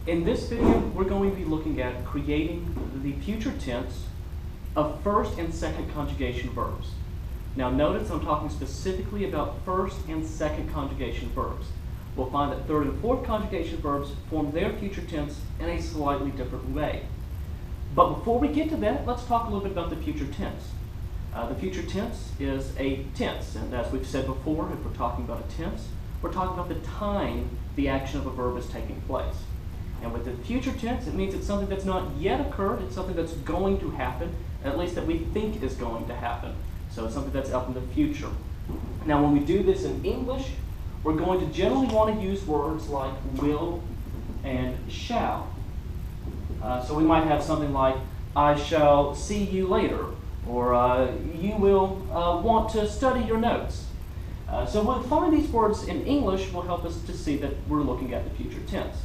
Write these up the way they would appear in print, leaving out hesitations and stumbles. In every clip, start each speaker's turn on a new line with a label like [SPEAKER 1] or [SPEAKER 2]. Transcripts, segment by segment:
[SPEAKER 1] In this video, we're going to be looking at creating the future tense of first and second conjugation verbs. Now notice I'm talking specifically about first and second conjugation verbs. We'll find that third and fourth conjugation verbs form their future tense in a slightly different way. But before we get to that, let's talk a little bit about the future tense. The future tense is a tense, and as we've said before, if we're talking about a tense, we're talking about the time the action of a verb is taking place. And with the future tense, it means it's something that's not yet occurred, it's something that's going to happen, at least that we think is going to happen. So it's something that's up in the future. Now when we do this in English, we're going to generally want to use words like will and shall. So we might have something like, I shall see you later, or you will want to study your notes. So we'll find these words in English will help us to see that we're looking at the future tense.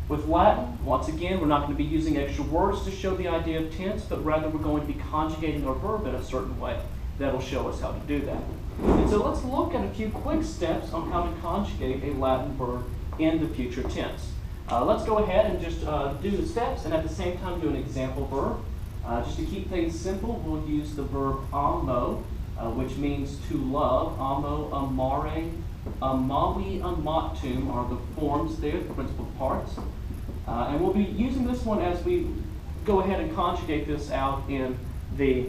[SPEAKER 1] With Latin, once again, we're not going to be using extra words to show the idea of tense, but rather we're going to be conjugating our verb in a certain way. That'll show us how to do that. And so let's look at a few quick steps on how to conjugate a Latin verb in the future tense. Let's go ahead and just do the steps and at the same time do an example verb. Just to keep things simple, we'll use the verb amo, which means to love. Amo, amare, amavi, amatum are the forms there, the principal parts. And we'll be using this one as we go ahead and conjugate this out in the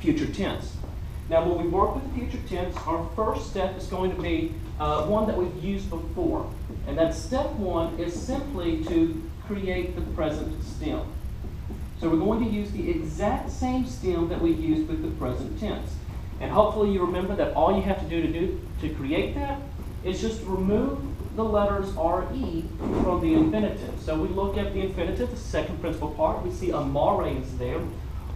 [SPEAKER 1] future tense. Now when we work with the future tense, our first step is going to be one that we've used before. And that step one is simply to create the present stem. So we're going to use the exact same stem that we used with the present tense. And hopefully you remember that all you have to do to create that is just remove the letters RE from the infinitive. So we look at the infinitive, the second principal part, we see amare is there.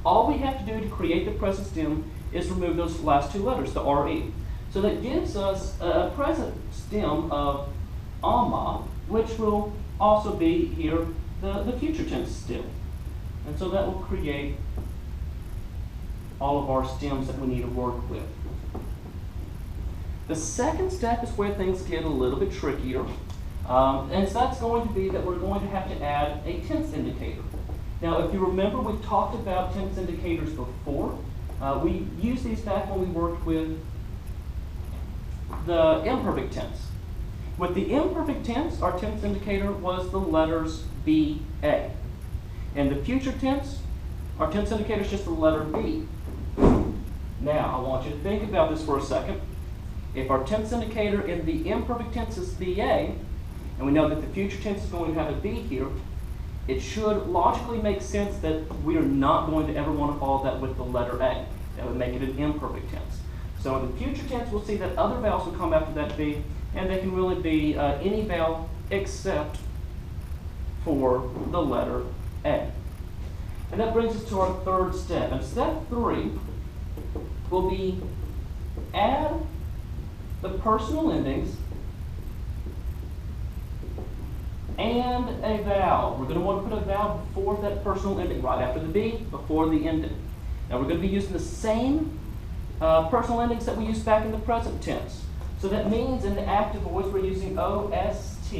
[SPEAKER 1] All we have to do to create the present stem is remove those last two letters, the RE. So that gives us a present stem of ama, which will also be here the future tense stem. And so that will create all of our stems that we need to work with. The second step is where things get a little bit trickier. And so that's going to be that we're going to have to add a tense indicator. Now, if you remember, we've talked about tense indicators before. We used these back when we worked with the imperfect tense. With the imperfect tense, our tense indicator was the letters B, A. In the future tense, our tense indicator is just the letter B. Now, I want you to think about this for a second. If our tense indicator in the imperfect tense is BA, and we know that the future tense is going to have a B here, it should logically make sense that we are not going to ever want to follow that with the letter A. That would make it an imperfect tense. So in the future tense, we'll see that other vowels will come after that B, and they can really be any vowel except for the letter A. And that brings us to our third step. And step 3 will be add the personal endings and a vowel. We're going to want to put a vowel before that personal ending, right after the B, before the ending. Now we're going to be using the same personal endings that we used back in the present tense. So that means in the active voice we're using OST,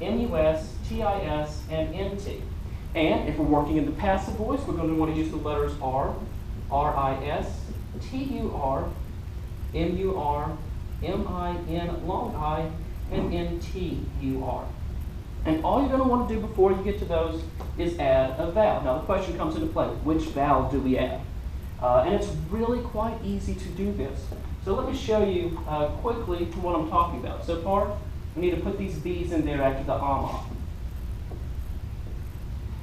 [SPEAKER 1] MUS, TIS, and NT. And if we're working in the passive voice, we're going to want to use the letters R, RIS, TUR, MUR, MIN, long I, and NTUR. And all you're going to want to do before you get to those is add a vowel. Now the question comes into play, which vowel do we add? And it's really quite easy to do this. So let me show you quickly what I'm talking about. So far, we need to put these B's in there after the ama.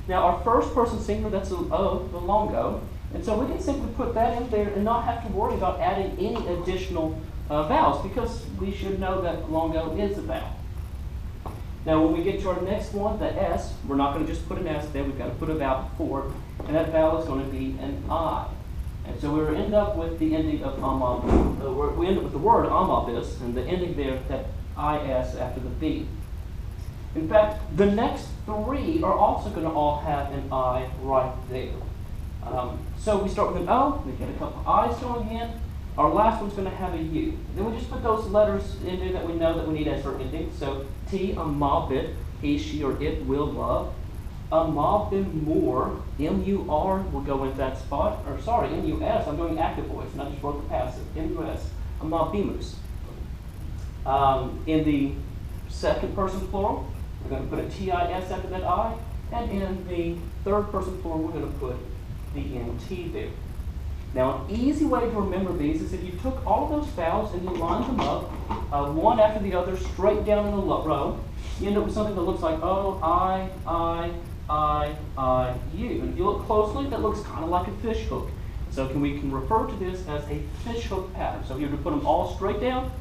[SPEAKER 1] Now our first person singular, that's the O, the long O. And so we can simply put that in there and not have to worry about adding any additional vowels because we should know that long O is a vowel. Now when we get to our next one, the S, we're not going to just put an S there, we've got to put a vowel before, and that vowel is going to be an I. And so we end up with the ending of we end up with the word amabis, and the ending there, that IS after the B. In fact, the next 3 are also going to all have an I right there. So we start with an O, we get a couple of I's going in, Our last one's going to have a U. Then we just put those letters in there that we know that we need as for ending. So T, a mob it, he, she, or it will love. A mob them more, M-U-R will go in that spot. Or sorry, M-U-S, I'm doing active voice, and I just wrote the passive. M-U-S, a mob bemus. In the second person plural, we're going to put a T-I-S after that I. And in the third person plural, we're going to put the N-T there. Now, an easy way to remember these is if you took all of those vowels and you lined them up, one after the other, straight down in a row, you end up with something that looks like O, I, U. And if you look closely, that looks kind of like a fish hook. So we can refer to this as a fish hook pattern. So if you were to put them all straight down,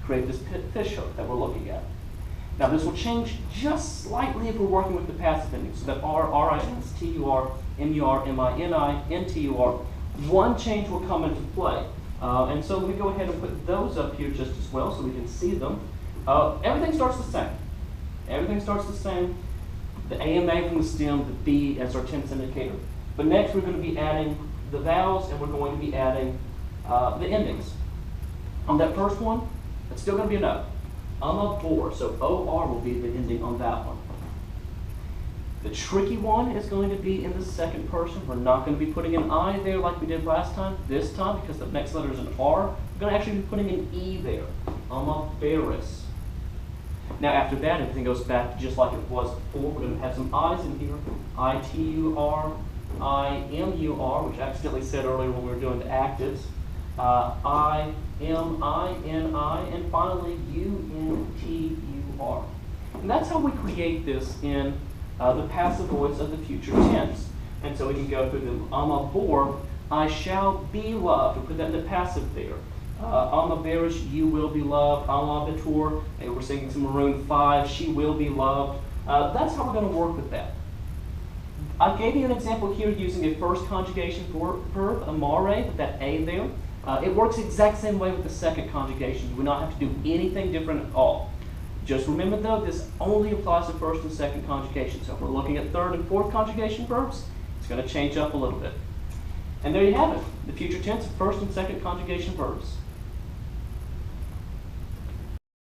[SPEAKER 1] create this fish hook that we're looking at. Now, this will change just slightly if we're working with the passive ending. So that R, R-I-S, T-U-R, M-U-R, M-I-N-I, N-T-U-R. One change will come into play. And so we go ahead and put those up here just as well so we can see them. Everything starts the same. Everything starts the same. The AMA from the stem, the B as our tense indicator. But next we're going to be adding the vowels and we're going to be adding the endings. On that first one, it's still going to be an O. I'm a bore, so O-R will be the ending on that one. The tricky one is going to be in the second person. We're not going to be putting an I there like we did last time. This time, because the next letter is an R, we're going to actually be putting an E there. Amaberis. Now after that, everything goes back just like it was before. We're going to have some I's in here. I-T-U-R, I-M-U-R, which I accidentally said earlier when we were doing the actives. I-M-I-N-I, and finally U-N-T-U-R. And that's how we create this in the passive voice of the future tense. And so we can go through them. I'm a bore, I shall be loved. We'll put that in the passive there. I'm a bearish, you will be loved. I'm a betor, and we're singing some Maroon 5, she will be loved. That's how we're going to work with that. I gave you an example here using a first conjugation verb, amare, with that A there. It works the exact same way with the second conjugation. You will not have to do anything different at all. Just remember though, this only applies to first and second conjugation. So if we're looking at third and fourth conjugation verbs, it's going to change up a little bit. And there you have it, the future tense of first and second conjugation verbs.